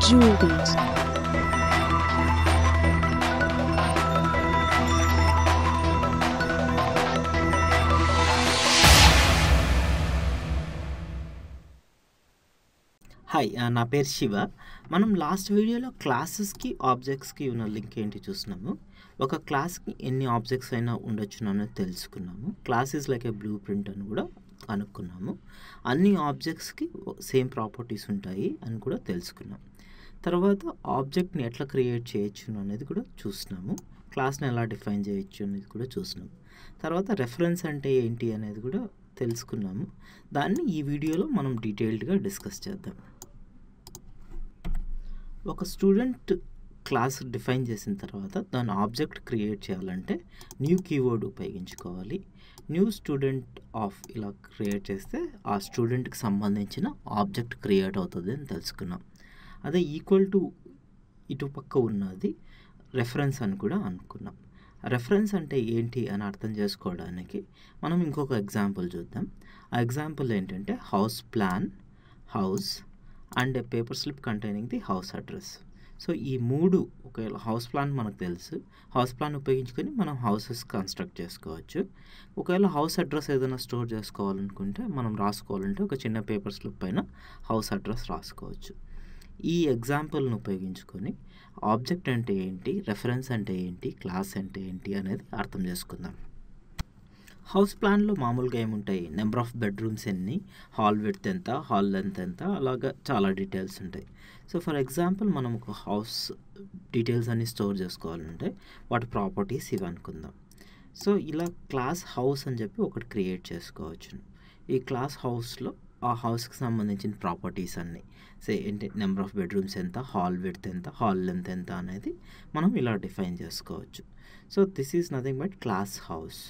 jewelries. Hi నా పేరు శివ. మనం లాస్ట్ వీడియోలో క్లాసెస్కి ఆబ్జెక్ట్స్కి ఉన్న లింక్ ఏంటి చూస్తున్నాము. ఒక క్లాస్కి ఎన్ని ఆబ్జెక్ట్స్ అయినా ఉండొచ్చు అనేది తెలుసుకున్నాము. Class is like A blue print అని కూడా కనుక్కున్నాము. అన్ని ఆబ్జెక్ట్స్కి సేమ్ ప్రాపర్టీస్ ఉంటాయి అని కూడా తెలుసుకున్నాం. తర్వాత ఆబ్జెక్ట్ని ఎట్లా క్రియేట్ చేయొచ్చు అనేది కూడా చూస్తున్నాము. క్లాస్ని ఎలా డిఫైన్ చేయొచ్చు అనేది కూడా చూసినాము. తర్వాత రెఫరెన్స్ అంటే ఏంటి అనేది కూడా తెలుసుకున్నాము. దాన్ని ఈ వీడియోలో మనం డీటెయిల్డ్గా డిస్కస్ చేద్దాం. ఒక స్టూడెంట్ క్లాస్ డిఫైన్ చేసిన తర్వాత దాని ఆబ్జెక్ట్ క్రియేట్ చేయాలంటే న్యూ కీవర్డ్ ఉపయోగించుకోవాలి. న్యూ స్టూడెంట్ ఆఫ్ ఇలా క్రియేట్ చేస్తే ఆ స్టూడెంట్కి సంబంధించిన ఆబ్జెక్ట్ క్రియేట్ అవుతుంది అని తెలుసుకున్నాం. అదే ఈక్వల్ టు ఇటుపక్క ఉన్నది రెఫరెన్స్ అని కూడా అనుకున్నాం. రెఫరెన్స్ అంటే ఏంటి అని అర్థం చేసుకోవడానికి మనం ఇంకొక ఎగ్జాంపుల్ చూద్దాం. ఆ ఎగ్జాంపుల్ ఏంటంటే house plan, house and A paper slip containing the house address. So ఈ మూడు ఒకవేళ హౌస్ ప్లాన్ మనకు తెలుసు. హౌస్ ప్లాన్ ఉపయోగించుకొని మనం హౌసెస్ కన్స్ట్రక్ట్ చేసుకోవచ్చు. ఒకవేళ హౌస్ అడ్రస్ ఏదైనా స్టోర్ చేసుకోవాలనుకుంటే మనం రాసుకోవాలంటే ఒక చిన్న పేపర్ స్లిప్ పైన హౌస్ అడ్రస్ రాసుకోవచ్చు. ఈ ఎగ్జాంపుల్ని ఉపయోగించుకొని ఆబ్జెక్ట్ అంటే ఏంటి, రెఫరెన్స్ అంటే ఏంటి, క్లాస్ అంటే ఏంటి అనేది అర్థం చేసుకుందాం. హౌస్ ప్లాన్లో మామూలుగా ఏముంటాయి, నెంబర్ ఆఫ్ బెడ్రూమ్స్ ఎన్ని, హాల్ విడ్త్ ఎంత, హాల్ లెంత్ ఎంత, అలాగా చాలా డీటెయిల్స్ ఉంటాయి. సో ఫర్ ఎగ్జాంపుల్ మనం ఒక హౌస్ డీటెయిల్స్ అన్ని స్టోర్ చేసుకోవాలంటే వాటి ప్రాపర్టీస్ ఇవి అనుకుందాం. సో ఇలా క్లాస్ హౌస్ అని చెప్పి ఒకటి క్రియేట్ చేసుకోవచ్చు. ఈ క్లాస్ హౌస్లో ఆ హౌస్కి సంబంధించిన ప్రాపర్టీస్ అన్నీ ఏంటి, నెంబర్ ఆఫ్ బెడ్రూమ్స్ ఎంత, హాల్ విడ్త్ ఎంత, హాల్ లెంత్ ఎంత అనేది మనం ఇలా డిఫైన్ చేసుకోవచ్చు. So this is nothing but class house.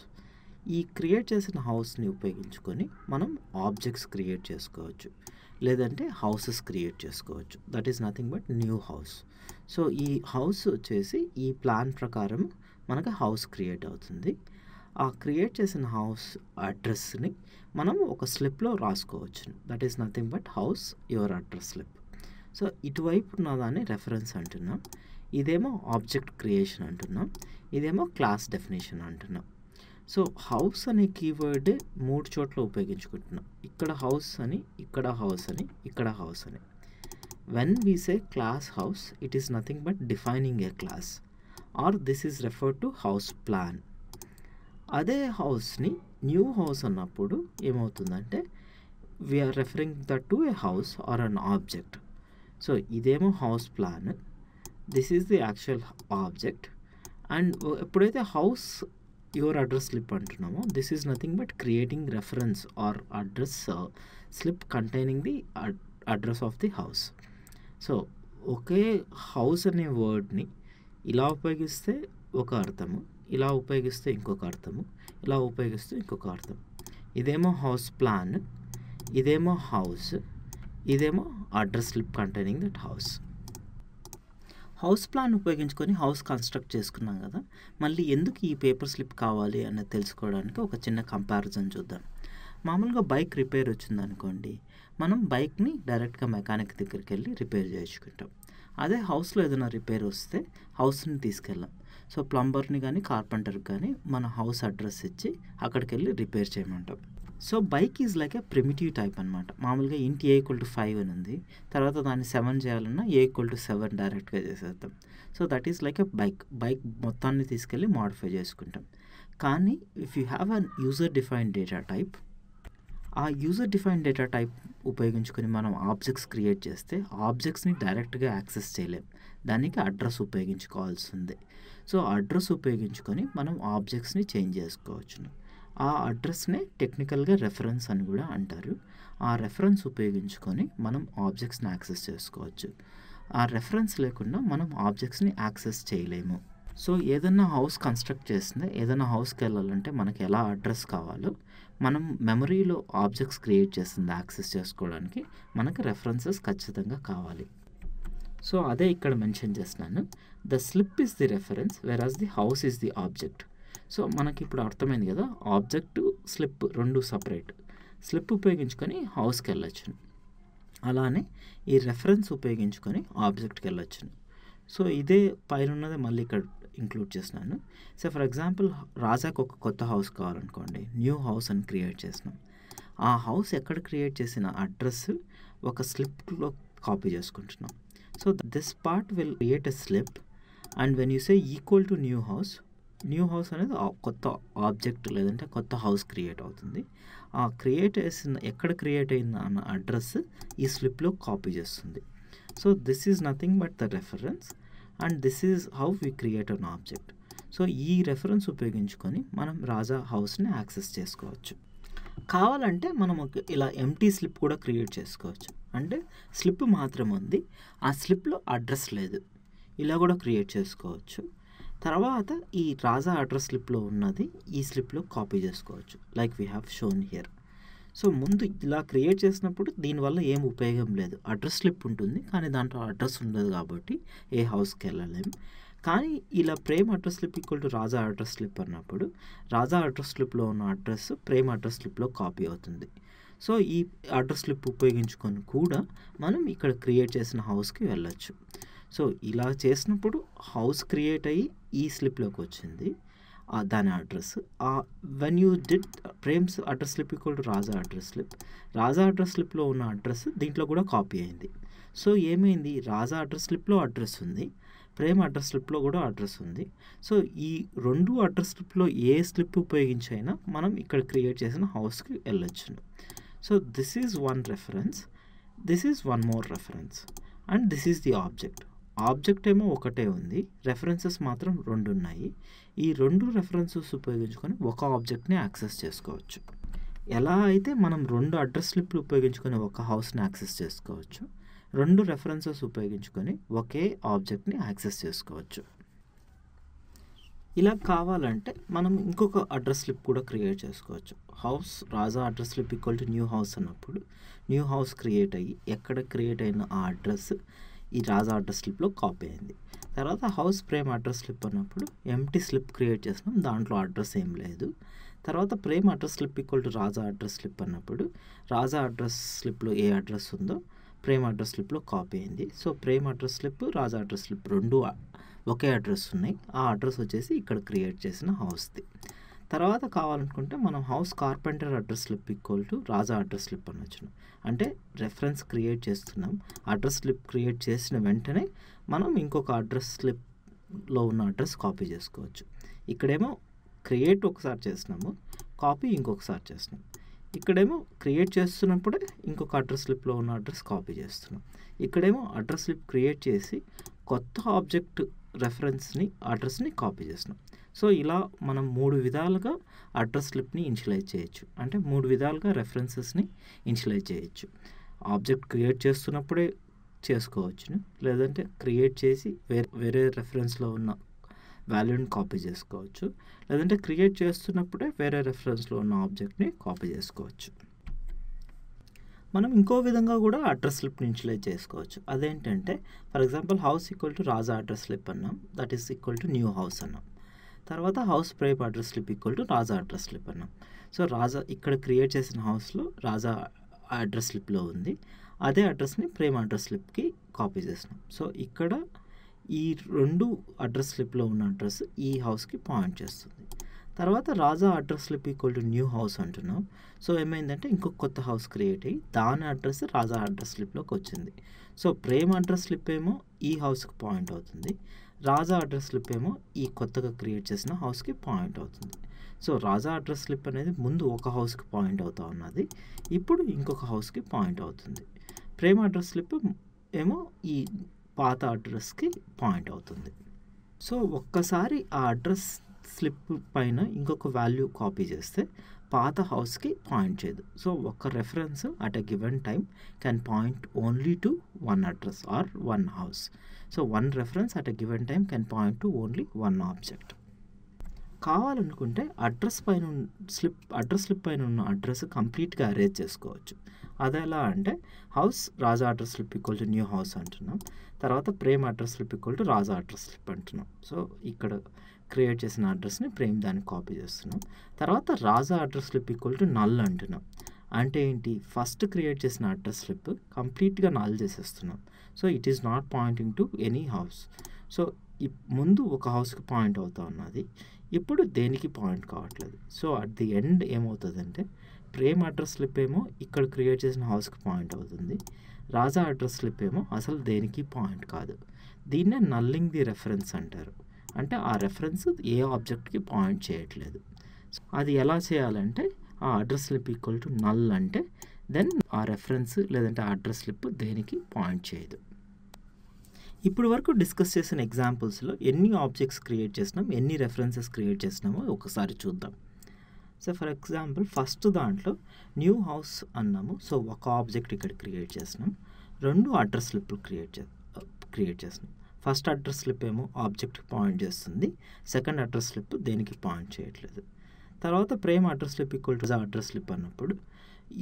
ఈ క్రియేట్ చేసిన హౌస్ని ఉపయోగించుకొని మనం ఆబ్జెక్ట్స్ క్రియేట్ చేసుకోవచ్చు, లేదంటే హౌసెస్ క్రియేట్ చేసుకోవచ్చు. That is nothing but new house. So ఈ హౌస్ వచ్చేసి ఈ ప్లాన్ ప్రకారం మనకు హౌస్ క్రియేట్ అవుతుంది. ఆ క్రియేట్ చేసిన హౌస్ అడ్రస్ని మనం ఒక స్లిప్లో రాసుకోవచ్చు. That is nothing but house your address slip. So ఇటువైపు ఉన్నదాన్ని రెఫరెన్స్ అంటున్నాం, ఇదేమో ఆబ్జెక్ట్ క్రియేషన్ అంటున్నాం, ఇదేమో క్లాస్ డెఫినేషన్ అంటున్నాం. సో హౌస్ అనే కీవర్డ్ 3 చోట్ల ఉపయోగించుకుంటున్నాం. ఇక్కడ హౌస్ అని, ఇక్కడ హౌస్ అని, ఇక్కడ హౌస్ అని. When we say class house, it is nothing but defining a class or this is referred to house plan. అదే హౌస్ని న్యూ హౌస్ అన్నప్పుడు ఏమవుతుందంటే we are referring that to a house or an object. So ఇదేమో house plan, this is the actual object. And ఎప్పుడైతే house your address slip అంటున్నామో this is nothing but creating reference or address slip containing the address of the house. So okay house అనే వర్డ్ని ఇలా ఉపయోగిస్తే ఒక అర్థము, ఇలా ఉపయోగిస్తే ఇంకొక అర్థము, ఇలా ఉపయోగిస్తే ఇంకొక అర్థం. ఇదేమో హౌస్ ప్లాన్, ఇదేమో హౌస్, ఇదేమో address slip containing that house. House plan ఉపయోగించుకొని హౌస్ కన్స్ట్రక్ట్ చేసుకున్నాం కదా, మళ్ళీ ఎందుకు ఈ పేపర్ స్లిప్ కావాలి అనేది తెలుసుకోవడానికి ఒక చిన్న కంపారిజన్ చూద్దాం. మామూలుగా బైక్ రిపేర్ వచ్చిందనుకోండి, మనం బైక్ని డైరెక్ట్గా మెకానిక్ దగ్గరికి వెళ్ళి రిపేర్ చేయించుకుంటాం. అదే హౌస్లో ఏదైనా రిపేర్ వస్తే హౌస్ని తీసుకెళ్ళాం. సో ప్లంబర్ని కానీ కార్పెంటర్కి కానీ మన హౌస్ అడ్రస్ ఇచ్చి అక్కడికి వెళ్ళి రిపేర్ చేయమంటాం. So bike is like a primitive type అనమాట. మామూలుగా ఇంటి A=5 అని ఉంది, తర్వాత దాన్ని 7 చేయాలన్నా A=7 డైరెక్ట్గా చేసేద్దాం. So that is like A bike మొత్తాన్ని తీసుకెళ్ళి మాడిఫై చేసుకుంటాం. కానీ if you have an user defined data type, ఆ యూజర్ డిఫైన్డ్ డేటా టైప్ ఉపయోగించుకొని మనం ఆబ్జెక్ట్స్ క్రియేట్ చేస్తే ఆబ్జెక్ట్స్ని డైరెక్ట్గా యాక్సెస్ చేయలేం, దానికి అడ్రస్ ఉపయోగించుకోవాల్సిందే. సో అడ్రస్ ఉపయోగించుకొని మనం ఆబ్జెక్ట్స్ని చేంజ్ చేసుకోవచ్చు. ఆ అడ్రస్నే టెక్నికల్గా రెఫరెన్స్ అని కూడా అంటారు. ఆ రెఫరెన్స్ ఉపయోగించుకొని మనం ఆబ్జెక్ట్స్ని యాక్సెస్ చేసుకోవచ్చు. ఆ రెఫరెన్స్ లేకుండా మనం ఆబ్జెక్ట్స్ని యాక్సెస్ చేయలేము. సో ఏదైనా హౌస్ కన్స్ట్రక్ట్ చేస్తే, ఏదైనా హౌస్కి వెళ్ళాలంటే మనకి ఎలా అడ్రస్ కావాలో మనం మెమరీలో ఆబ్జెక్ట్స్ క్రియేట్ చేస్తుంది యాక్సెస్ చేసుకోవడానికి మనకి రెఫరెన్సెస్ ఖచ్చితంగా కావాలి. సో అదే ఇక్కడ మెన్షన్ చేస్తున్నాను. The slip is the reference whereas the house is the object. So మనకి ఇప్పుడు అర్థమైంది కదా, ఆబ్జెక్టు స్లిప్ రెండు సపరేట్. స్లిప్ ఉపయోగించుకొని హౌస్కి వెళ్ళచ్చు. అలానే ఈ రెఫరెన్స్ ఉపయోగించుకొని ఆబ్జెక్ట్కి వెళ్ళొచ్చు. సో ఇదే పైన ఉన్నది మళ్ళీ ఇక్కడ ఇంక్లూడ్ చేసినాను. సో ఫర్ ఎగ్జాంపుల్ రాజాకు ఒక కొత్త హౌస్ కావాలనుకోండి, న్యూ హౌస్ అని క్రియేట్ చేసినాం. ఆ హౌస్ ఎక్కడ క్రియేట్ చేసిన అడ్రస్ ఒక స్లిప్లో కాపీ చేసుకుంటున్నాం. So this part will create a slip and when you say equal to new house అనేది కొత్త ఆబ్జెక్ట్ లేదంటే కొత్త హౌస్ క్రియేట్ అవుతుంది. ఆ క్రియేట్ చేసిన ఎక్కడ క్రియేట్ అయింది అన్న అడ్రస్ ఈ స్లిప్లో కాపీ చేస్తుంది. So this is nothing but the reference and this is how we create an object. So ఈ రెఫరెన్స్ ఉపయోగించుకొని మనం రాజా హౌస్ని యాక్సెస్ చేసుకోవచ్చు. కావాలంటే మనం ఇలా ఎంటీ స్లిప్ కూడా క్రియేట్ చేసుకోవచ్చు. అంటే స్లిప్ మాత్రం ఉంది, ఆ స్లిప్లో అడ్రస్ లేదు, ఇలా కూడా క్రియేట్ చేసుకోవచ్చు. తర్వాత ఈ రాజా అడ్రస్ స్లిప్లో ఉన్నది ఈ స్లిప్లో కాపీ చేసుకోవచ్చు, like we have shown here. So ముందు ఇలా క్రియేట్ చేసినప్పుడు దీనివల్ల ఏం ఉపయోగం లేదు, అడ్రస్ స్లిప్ ఉంటుంది కానీ దాంట్లో అడ్రస్ ఉండదు కాబట్టి ఏ హౌస్కి వెళ్ళలేం. కానీ ఇలా Prem address slip equal to Raja address slip అన్నప్పుడు రాజా అడ్రస్ స్లిప్లో ఉన్న అడ్రస్ ప్రేమ్ అడ్రస్ స్లిప్లో కాపీ అవుతుంది. సో ఈ అడ్రస్ స్లిప్ ఉపయోగించుకొని కూడా మనం ఇక్కడ క్రియేట్ చేసిన హౌస్కి వెళ్ళొచ్చు. సో ఇలా చేసినప్పుడు హౌస్ క్రియేట్ అయ్యి ఈ స్లిప్లోకి వచ్చింది దాని address. When you did Prem's address slip equal to Raja address స్లిప్లో ఉన్న అడ్రస్ దీంట్లో కూడా కాపీ అయింది. సో ఏమైంది, రాజా అడ్రస్ స్లిప్లో అడ్రస్ ఉంది, ప్రేమ్ అడ్రస్ స్లిప్లో కూడా అడ్రస్ ఉంది. సో ఈ రెండు అడ్రస్ స్లిప్లో ఏ స్లిప్ ఉపయోగించైనా మనం ఇక్కడ క్రియేట్ చేసిన హౌస్కి వెళ్ళొచ్చు. So this is one reference, this is one more reference and this is the object ఏమో ఒకటే ఉంది, రెఫరెన్సెస్ మాత్రం రెండు ఉన్నాయి. ఈ రెండు రెఫరెన్సెస్ ఉపయోగించుకొని ఒక ఆబ్జెక్ట్ని యాక్సెస్ చేసుకోవచ్చు. ఎలా అయితే మనం రెండు అడ్రస్ స్లిప్లు ఉపయోగించుకొని ఒక హౌస్ని యాక్సెస్ చేసుకోవచ్చు, రెండు రెఫరెన్సెస్ ఉపయోగించుకొని ఒకే ఆబ్జెక్ట్ని యాక్సెస్ చేసుకోవచ్చు. ఇలా కావాలంటే మనం ఇంకొక అడ్రస్ స్లిప్ కూడా క్రియేట్ చేసుకోవచ్చు. House Raja address slip equal to new house అన్నప్పుడు న్యూ హౌస్ క్రియేట్ అయ్యి ఎక్కడ క్రియేట్ అయిన ఆ అడ్రస్ ఈ రాజా అడ్రస్ స్లిప్లో కాపీ అయింది. తర్వాత హౌస్ ప్రేమ్ అడ్రస్ స్లిప్ అన్నప్పుడు ఎంటీ స్లిప్ క్రియేట్ చేసినాం, దాంట్లో అడ్రస్ ఏం లేదు. తర్వాత Prem address slip equal to Raja address slip అన్నప్పుడు రాజా అడ్రస్ స్లిప్లో ఏ అడ్రస్ ఉందో ప్రేమ్ అడ్రస్ స్లిప్లో కాపీ అయింది. So Prem address slip Raja address slip రెండు ఒకే అడ్రస్ ఉన్నాయి, ఆ అడ్రస్ వచ్చేసి ఇక్కడ క్రియేట్ చేసిన హౌస్ది. తర్వాత కావాలనుకుంటే మనం house carpenter address slip equal to Raja address slip అనొచ్చును. అంటే రెఫరెన్స్ క్రియేట్ చేస్తున్నాం, అడ్రస్ స్లిప్ క్రియేట్ చేసిన వెంటనే మనం ఇంకొక అడ్రస్ స్లిప్లో ఉన్న అడ్రస్ కాపీ చేసుకోవచ్చు. ఇక్కడేమో క్రియేట్ ఒకసారి చేస్తున్నాము, కాపీ ఇంకొకసారి చేస్తున్నాం. ఇక్కడేమో క్రియేట్ చేస్తున్నప్పుడే ఇంకొక అడ్రస్ స్లిప్లో ఉన్న అడ్రస్ కాపీ చేస్తున్నాం. ఇక్కడేమో అడ్రస్ స్లిప్ క్రియేట్ చేసి కొత్త ఆబ్జెక్ట్ రెఫరెన్స్ని అడ్రస్ని కాపీ చేస్తున్నాం. సో ఇలా మనం మూడు విధాలుగా అడ్రస్ స్లిప్ని ఇనిషియలైజ్ చేయొచ్చు, అంటే మూడు విధాలుగా రెఫరెన్సెస్ని ఇనిషియలైజ్ చేయొచ్చు. ఆబ్జెక్ట్ క్రియేట్ చేస్తున్నప్పుడే చేసుకోవచ్చును, లేదంటే క్రియేట్ చేసి వేరే రెఫరెన్స్లో ఉన్న వాల్యూని కాపీ చేసుకోవచ్చు, లేదంటే క్రియేట్ చేస్తున్నప్పుడే వేరే రెఫరెన్స్లో ఉన్న ఆబ్జెక్ట్ని కాపీ చేసుకోవచ్చు. మనం ఇంకో విధంగా కూడా అడ్రస్ స్లిప్ని ఇనిషియలైజ్ చేసుకోవచ్చు. అదేంటంటే for example house equal to Raja address slip అన్నాం, that is equal to new house అన్నాం. తర్వాత house Prem address slip equal to Raja address slip అన్నాం. సో రాజా ఇక్కడ క్రియేట్ చేసిన హౌస్లో రాజా అడ్రస్ స్లిప్లో ఉంది, అదే అడ్రస్ని ప్రేమ్ అడ్రస్ స్లిప్కి కాపీ చేసినాం. సో ఇక్కడ ఈ రెండు అడ్రస్ స్లిప్లో ఉన్న అడ్రస్ ఈ హౌస్కి పాయింట్ చేస్తుంది. తర్వాత Raja address slip equal to new house అంటున్నాం. సో ఏమైందంటే ఇంకొక కొత్త హౌస్ క్రియేట్ అయ్యి దాని అడ్రస్ రాజా అడ్రస్ స్లిప్లోకి వచ్చింది. సో ప్రేమ్ అడ్రస్ స్లిప్ ఏమో ఈ హౌస్కి పాయింట్ అవుతుంది, రాజా అడ్రస్ స్లిప్ ఏమో ఈ కొత్తగా క్రియేట్ చేసిన హౌస్కి పాయింట్ అవుతుంది. సో రాజా అడ్రస్ స్లిప్ అనేది ముందు ఒక హౌస్కి పాయింట్ అవుతూ ఉన్నది, ఇప్పుడు ఇంకొక హౌస్కి పాయింట్ అవుతుంది. ప్రేమ్ అడ్రస్ స్లిప్ ఏమో ఈ పాత అడ్రస్కి పాయింట్ అవుతుంది. సో ఒక్కసారి ఆ అడ్రస్ స్లిప్ పైన ఇంకొక వాల్యూ కాపీ చేస్తే పాత హౌస్కి పాయింట్ చేయదు. సో ఒక reference at a given time can point only to one address or one house. So one reference at a given time can point to only one object. కావాలనుకుంటే address slip పైన ఉన్న address కంప్లీట్గా arrange చేసుకోవచ్చు. అది ఎలా అంటే house Raja address slip equal to new house అంటున్నాం, తర్వాత Prem address slip equal to Raja address slip అంటున్నాం. సో ఇక్కడ క్రియేట్ చేసిన అడ్రస్ని ప్రేమ్ దాన్ని కాపీ చేస్తున్నాం. తర్వాత Raja address slip equal to null అంటున్నాం, అంటే ఏంటి, ఫస్ట్ క్రియేట్ చేసిన అడ్రస్ స్లిప్ కంప్లీట్గా నల్ చేసేస్తున్నాం. So it is not pointing to any house. సో ముందు ఒక హౌస్కి పాయింట్ అవుతా ఉన్నది, ఇప్పుడు దేనికి పాయింట్ కావట్లేదు. సో అట్ ది ఎండ్ ఏమవుతుందంటే ప్రేమ్ అడ్రస్ స్లిప్ ఏమో ఇక్కడ క్రియేట్ చేసిన హౌస్కి పాయింట్ అవుతుంది, రాజా అడ్రస్ స్లిప్ ఏమో అసలు దేనికి పాయింట్ కాదు. దీన్నే నల్లింగ్ ది రెఫరెన్స్ అంటారు. అంటే ఆ రెఫరెన్స్ ఏ ఆబ్జెక్ట్కి పాయింట్ చేయట్లేదు. అది ఎలా చేయాలంటే ఆ address slip equal to null అంటే దెన్ ఆ రెఫరెన్స్ లేదంటే ఆ అడ్రస్ స్లిప్ దేనికి పాయింట్ చేయదు. ఇప్పుడు వరకు డిస్కస్ చేసిన ఎగ్జాంపుల్స్లో ఎన్ని ఆబ్జెక్ట్స్ క్రియేట్ చేసినాం, ఎన్ని రెఫరెన్సెస్ క్రియేట్ చేసినామో ఒకసారి చూద్దాం. సో ఫర్ ఎగ్జాంపుల్ ఫస్ట్ దాంట్లో న్యూ హౌస్ అన్నాము. సో ఒక ఆబ్జెక్ట్ ఇక్కడ క్రియేట్ చేసినాం, 2 అడ్రస్ స్లిప్లు క్రియేట్ చేసినాం. ఫస్ట్ అడ్రస్ స్లిప్ ఏమో ఆబ్జెక్ట్కి పాయింట్ చేస్తుంది, సెకండ్ అడ్రస్ స్లిప్ దేనికి పాయింట్ చేయట్లేదు. తర్వాత Prem address slip equal to address slip అన్నప్పుడు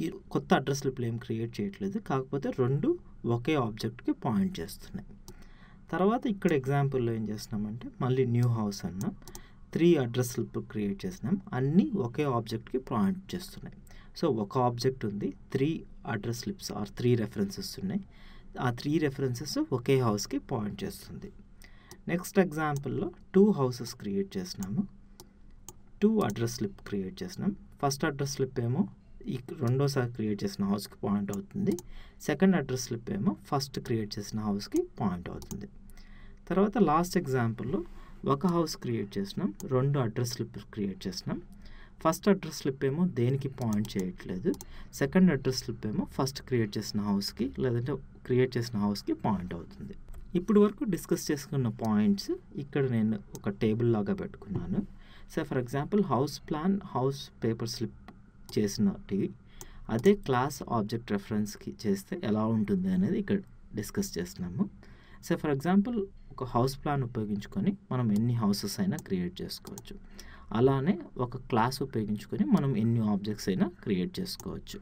ఈ కొత్త అడ్రస్ స్లిప్లు ఏం క్రియేట్ చేయట్లేదు, కాకపోతే 2 ఒకే ఆబ్జెక్ట్కి పాయింట్ చేస్తున్నాయి. తర్వాత ఇక్కడ ఎగ్జాంపుల్లో ఏం చేస్తున్నామంటే మళ్ళీ న్యూ హౌస్ అన్నాం, 3 అడ్రస్ స్లిప్ క్రియేట్ చేసినాం, అన్నీ ఒకే ఆబ్జెక్ట్కి పాయింట్ చేస్తున్నాయి. సో ఒక ఆబ్జెక్ట్ ఉంది, 3 అడ్రస్ స్లిప్స్ ఆర్ 3 రెఫరెన్సెస్ ఉన్నాయి, ఆ 3 రెఫరెన్సెస్ ఒకే హౌస్కి పాయింట్ చేస్తుంది. నెక్స్ట్ ఎగ్జాంపుల్లో 2 హౌసెస్ క్రియేట్ చేసినాము, 2 అడ్రస్ స్లిప్ క్రియేట్ చేసినాం. ఫస్ట్ అడ్రస్ స్లిప్ ఏమో ఈ రెండోసారి క్రియేట్ చేసిన హౌస్కి పాయింట్ అవుతుంది, సెకండ్ అడ్రస్ స్లిప్ ఏమో ఫస్ట్ క్రియేట్ చేసిన హౌస్కి పాయింట్ అవుతుంది. తర్వాత లాస్ట్ ఎగ్జాంపుల్లో ఒక హౌస్ క్రియేట్ చేసినాం, 2 అడ్రస్ స్లిప్ క్రియేట్ చేసినాం. ఫస్ట్ అడ్రస్ స్లిప్ ఏమో దేనికి పాయింట్ చేయట్లేదు, సెకండ్ అడ్రస్ స్లిప్ ఏమో ఫస్ట్ క్రియేట్ చేసిన హౌస్కి లేదంటే క్రియేట్ చేసిన హౌస్కి పాయింట్ అవుతుంది. ఇప్పుడు వరకు డిస్కస్ చేసుకున్న పాయింట్స్ ఇక్కడ నేను ఒక టేబుల్ లాగా పెట్టుకున్నాను. So for example house plan, house paper slip చేసినట్టు అదే క్లాస్ ఆబ్జెక్ట్ రెఫరెన్స్కి చేస్తే ఎలా ఉంటుంది అనేది ఇక్కడ డిస్కస్ చేస్తున్నాము. సో ఫర్ ఎగ్జాంపుల్ ఒక హౌస్ ప్లాన్ ఉపయోగించుకొని మనం ఎన్ని హౌసెస్ అయినా క్రియేట్ చేసుకోవచ్చు, అలానే ఒక క్లాస్ ఉపయోగించుకొని మనం ఎన్ని ఆబ్జెక్ట్స్ అయినా క్రియేట్ చేసుకోవచ్చు.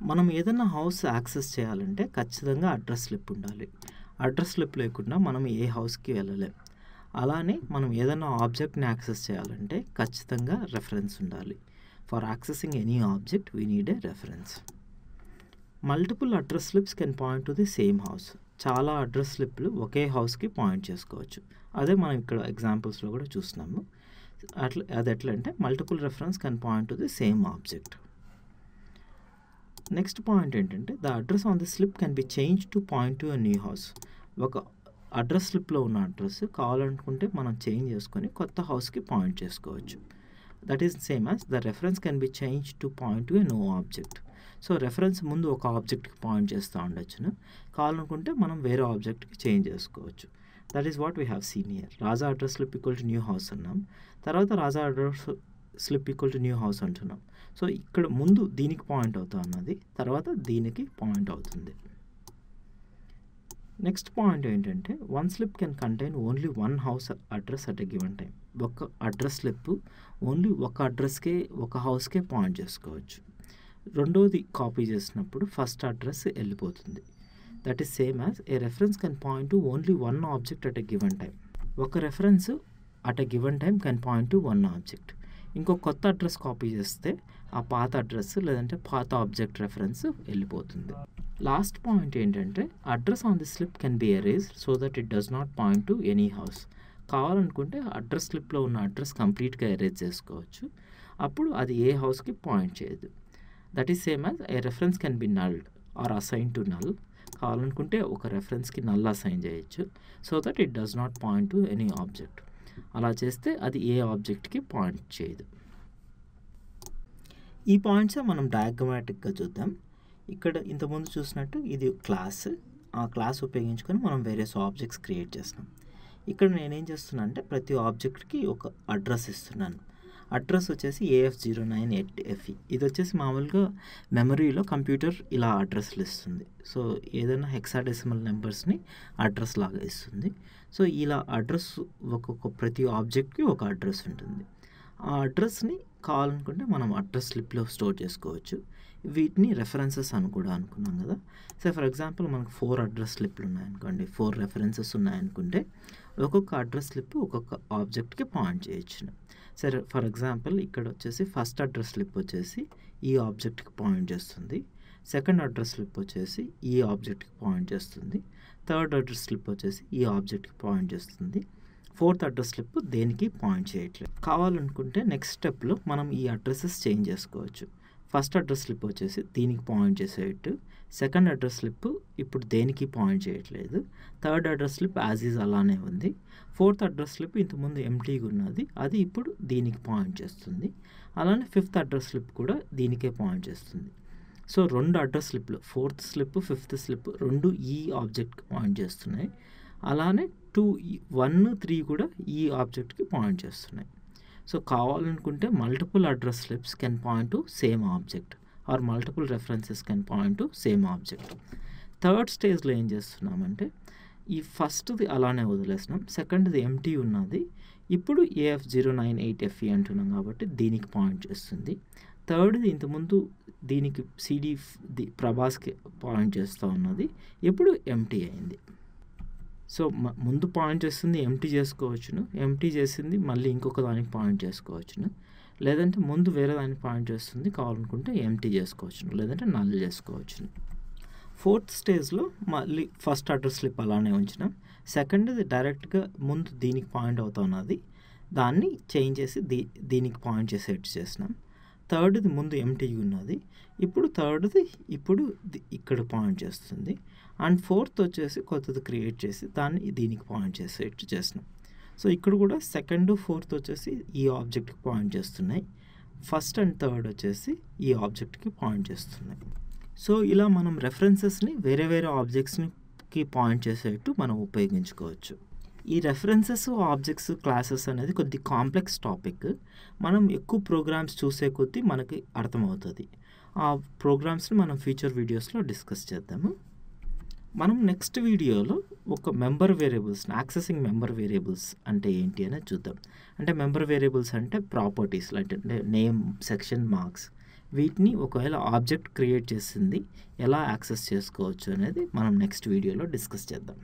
మనం ఏదైనా హౌస్ యాక్సెస్ చేయాలంటే ఖచ్చితంగా అడ్రస్ స్లిప్ ఉండాలి. అడ్రస్ స్లిప్ లేకుండా మనం ఏ హౌస్కి వెళ్ళలేం. అలానే మనం ఏదైనా ఆబ్జెక్ట్ని యాక్సెస్ చేయాలంటే ఖచ్చితంగా రెఫరెన్స్ ఉండాలి. For accessing any object we need a reference. Multiple address slips can point to the same house. చాలా అడ్రస్ స్లిప్లు ఒకే హౌస్కి పాయింట్ చేసుకోవచ్చు. అదే మనం ఇక్కడ ఎగ్జాంపుల్స్లో కూడా చూస్తున్నాము. అది ఎట్లా అంటే multiple reference can point to the same object. Next point ఏంటంటే the address on the slip can be change to point to a new house. ఒక అడ్రస్ స్లిప్లో ఉన్న అడ్రస్ కావాలనుకుంటే మనం చేంజ్ చేసుకొని కొత్త హౌస్కి పాయింట్ చేసుకోవచ్చు. That is same as the reference can be change to point to a new object. So reference ముందు ఒక ఆబ్జెక్ట్కి పాయింట్ చేస్తూ ఉండొచ్చును, కావాలనుకుంటే మనం వేరే ఆబ్జెక్ట్కి చేంజ్ చేసుకోవచ్చు. That is what we have seen here. Raja address slip equal to new house అన్నాం, తర్వాత Raja address slip equal to new house అంటున్నాం. సో ఇక్కడ ముందు దీనికి పాయింట్ అవుతా ఉన్నది, తర్వాత దీనికి పాయింట్ అవుతుంది. నెక్స్ట్ పాయింట్ ఏంటంటే one slip can contain only 1 house address at a given time. ఒక అడ్రస్ స్లిప్ ఓన్లీ ఒక అడ్రస్కే ఒక హౌస్కే పాయింట్ చేసుకోవచ్చు. రెండోది కాపీ చేసినప్పుడు ఫస్ట్ అడ్రస్ వెళ్ళిపోతుంది. That is same as a reference can point to only 1 object at a given time. ఒక reference at a given time can point to 1 object. ఇంకో కొత్త అడ్రస్ కాపీ చేస్తే ఆ పాత అడ్రస్ లేదంటే పాత ఆబ్జెక్ట్ రెఫరెన్స్ వెళ్ళిపోతుంది. లాస్ట్ పాయింట్ ఏంటంటే address on the slip can B erased so that it does not point to any house. కావాలనుకుంటే అడ్రస్ స్లిప్లో ఉన్న అడ్రస్ కంప్లీట్గా ఎరేజ్ చేసుకోవచ్చు, అప్పుడు అది ఏ హౌస్కి పాయింట్ చేయదు. That is same as a reference can be nulled or assign to null. కావాలనుకుంటే ఒక రెఫరెన్స్కి నల్ అసైన్ చేయొచ్చు so that it does not point to any object. అలా చేస్తే అది ఏ ఆబ్జెక్ట్కి పాయింట్ చేయదు. ఈ పాయింట్సే మనం డయాగ్రమాటిక్గా చూద్దాం. ఇక్కడ ఇంతకుముందు చూసినట్టు ఇది క్లాస్, ఆ క్లాస్ ఉపయోగించుకొని మనం వేరియస్ ఆబ్జెక్ట్స్ క్రియేట్ చేస్తున్నాం. ఇక్కడ నేనేం చేస్తున్నా అంటే ప్రతి ఆబ్జెక్ట్కి ఒక అడ్రస్ ఇస్తున్నాను. అడ్రస్ వచ్చేసి AF098FE. ఇది వచ్చేసి మామూలుగా మెమరీలో కంప్యూటర్ ఇలా అడ్రస్లు ఇస్తుంది. సో ఏదైనా హెక్సాడెసిమల్ నెంబర్స్ని అడ్రస్ లాగా ఇస్తుంది. సో ఇలా అడ్రస్ ప్రతి ఆబ్జెక్ట్కి ఒక అడ్రస్ ఉంటుంది. ఆ అడ్రస్ని కావాలనుకుంటే మనం అడ్రస్ స్లిప్లో స్టోర్ చేసుకోవచ్చు. వీటిని రెఫరెన్సెస్ అని కూడా అనుకున్నాం కదా. సో ఫర్ ఎగ్జాంపుల్ మనకు 4 అడ్రస్ స్లిప్లు ఉన్నాయనుకోండి, 4 రెఫరెన్సెస్ ఉన్నాయనుకుంటే ఒక్కొక్క అడ్రస్ స్లిప్ ఒక్కొక్క ఆబ్జెక్ట్కి పాయింట్ చేయొచ్చు. సరే ఫర్ ఎగ్జాంపుల్ ఇక్కడ వచ్చేసి ఫస్ట్ అడ్రస్ స్లిప్ వచ్చేసి ఈ ఆబ్జెక్ట్కి పాయింట్ చేస్తుంది, సెకండ్ అడ్రస్ స్లిప్ వచ్చేసి ఈ ఆబ్జెక్ట్కి పాయింట్ చేస్తుంది, థర్డ్ అడ్రస్ స్లిప్ వచ్చేసి ఈ ఆబ్జెక్ట్కి పాయింట్ చేస్తుంది, ఫోర్త్ అడ్రస్ స్లిప్ దేనికి పాయింట్ చేయట్లేదు. కావాలనుకుంటే నెక్స్ట్ స్టెప్లో మనం ఈ అడ్రసెస్ చేంజ్ చేసుకోవచ్చు. ఫస్ట్ అడ్రస్ స్లిప్ వచ్చేసి దీనికి పాయింట్ చేసేట్టు, సెకండ్ అడ్రస్ స్లిప్ ఇప్పుడు దేనికి పాయింట్ చేయట్లేదు, third address slip as is అలానే ఉంది, ఫోర్త్ అడ్రస్ స్లిప్ ఇంతకుముందు ఎంటీగా ఉన్నది అది ఇప్పుడు దీనికి పాయింట్ చేస్తుంది, అలానే ఫిఫ్త్ అడ్రస్ స్లిప్ కూడా దీనికే పాయింట్ చేస్తుంది. సో రెండు అడ్రస్ స్లిప్లు ఫోర్త్ స్లిప్ ఫిఫ్త్ స్లిప్ రెండు ఈ ఆబ్జెక్ట్కి పాయింట్ చేస్తున్నాయి, అలానే 2 1 3 కూడా ఈ ఆబ్జెక్ట్కి పాయింట్ చేస్తున్నాయి. సో కావాలనుకుంటే multiple address slips can point to same object or multiple references can point to same object. Third స్టేజ్లో ఏం చేస్తున్నామంటే ఈ ఫస్ట్ది అలానే వదిలేసినాం, సెకండ్ది ఎంటీ ఉన్నది ఇప్పుడు AF098FE అంటున్నాం కాబట్టి దీనికి పాయింట్ చేస్తుంది, థర్డ్ది ఇంతకుముందు దీనికి CD ప్రభాస్కి పాయింట్ చేస్తూ ఉన్నది ఇప్పుడు ఎంటీ అయింది. సో ముందు పాయింట్ చేస్తుంది ఎంటీ చేసుకోవచ్చును, ఎంటీ చేసింది మళ్ళీ ఇంకొక దానికి పాయింట్ చేసుకోవచ్చును, లేదంటే ముందు వేరే దానికి పాయింట్ చేస్తుంది కావాలనుకుంటే ఎంటీ చేసుకోవచ్చును, లేదంటే నల్ చేసుకోవచ్చును. ఫోర్త్ స్టేజ్లో మళ్ళీ ఫస్ట్ అడ్రస్ స్లిప్ అలానే ఉంచినాం, సెకండ్ది డైరెక్ట్గా ముందు దీనికి పాయింట్ అవుతున్నది దాన్ని చేంజ్ చేసి దీనికి పాయింట్ చేసేట్టు చేసినాం, థర్డ్ది ముందు ఎంటీ ఉన్నది ఇప్పుడు థర్డ్ది ఇప్పుడు ఇక్కడ పాయింట్ చేస్తుంది, అండ్ ఫోర్త్ వచ్చేసి కొత్తది క్రియేట్ చేసి దాన్ని దీనికి పాయింట్ చేసేట్టు చేసినాం. సో ఇక్కడ కూడా సెకండ్ ఫోర్త్ వచ్చేసి ఈ ఆబ్జెక్ట్కి పాయింట్ చేస్తున్నాయి, ఫస్ట్ అండ్ థర్డ్ వచ్చేసి ఈ ఆబ్జెక్ట్కి పాయింట్ చేస్తున్నాయి. సో ఇలా మనం రెఫరెన్సెస్ని వేరే వేరే ఆబ్జెక్ట్స్కి పాయింట్ చేసేట్టు మనం ఉపయోగించుకోవచ్చు. ఈ రెఫరెన్సెస్ ఆబ్జెక్ట్స్ క్లాసెస్ అనేది కొద్ది కాంప్లెక్స్ టాపిక్, మనం ఎక్కువ ప్రోగ్రామ్స్ చూసే కొద్దీ మనకి అర్థమవుతుంది. ఆ ప్రోగ్రామ్స్ని మనం ఫ్యూచర్ వీడియోస్లో డిస్కస్ చేద్దాము. మనం నెక్స్ట్ వీడియోలో ఒక మెంబర్ వేరియబుల్స్ని యాక్సెసింగ్ మెంబర్ వేరియబుల్స్ అంటే ఏంటి అనేది చూద్దాం. అంటే మెంబర్ వేరియబుల్స్ అంటే ప్రాపర్టీస్ అంటే నేమ్, సెక్షన్, మార్క్స్, వీటిని ఒకవేళ ఆబ్జెక్ట్ క్రియేట్ చేసింది ఎలా యాక్సెస్ చేసుకోవచ్చు అనేది మనం నెక్స్ట్ వీడియోలో డిస్కస్ చేద్దాం.